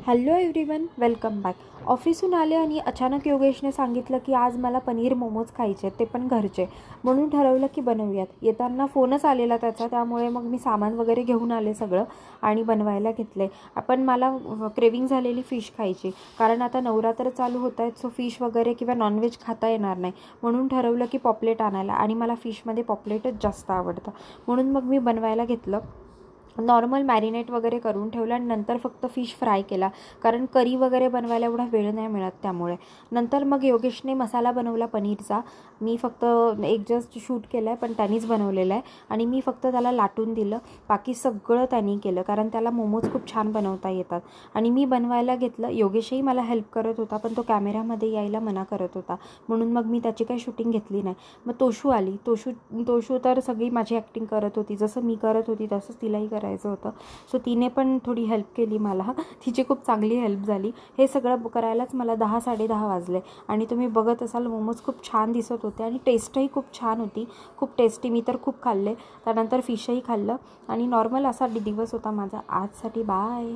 Hello everyone, welcome back. ऑफिसून आले आणि अचानक योगेशने सांगितलं की आज मला पनीर मोमोज खायचे, ते पण घरचे. म्हणून ठरवलं की बनवूयात. येताना फोनच आलेला त्याचा, त्यामुळे मग मी सामान वगैरे घेऊन आले सगळं आणि बनवायला घेतले. पण मला क्रेविंग झालेली फिश खायची, कारण आता नवरात्र चालू होत आहेत. सो फिश वगैरे किंवा नॉनव्हेज खाता येणार नाही, म्हणून ठरवलं की पॉपलेट आणायला. आणि मला फिशमध्ये पॉपलेटच जास्त आवडतं, म्हणून मग मी बनवायला घेतलं. नॉर्मल मॅरिनेट वगैरे करून ठेवलं आणि नंतर फक्त फिश फ्राय केला, कारण करी वगैरे बनवायला एवढा वेळ नाही मिळत. त्यामुळे नंतर मग योगेशने मसाला बनवला पनीरचा. मी फक्त एक जस्ट शूट केला आहे, पण त्यांनीच बनवलेला आहे आणि मी फक्त त्याला लाटून दिलं. बाकी सगळं त्यांनी केलं, कारण त्याला मोमोज खूप छान बनवता येतात. आणि मी बनवायला घेतलं. योगेशही मला हेल्प करत होता, पण तो कॅमेऱ्यामध्ये यायला मना करत होता, म्हणून मग मी त्याची काही शूटिंग घेतली नाही. मग तोशू आली. तोशू तर सगळी माझी ॲक्टिंग करत होती. जसं मी करत होती तसंच तिलाही करायचं होतं. सो तिने पण थोडी हेल्प केली मला. तिची खूप चांगली हेल्प झाली. हे सगळं करायलाच मला 10-10:30 वाजले. आणि तुम्ही बघत असाल, मोमोज खूप छान दिसत होते आणि टेस्टही खूप छान होती. खूप टेस्टी. मी तर खूप खाल्ले. त्यानंतर फिशही खाल्लं आणि नॉर्मल असा दिवस होता माझा आजसाठी. बाय.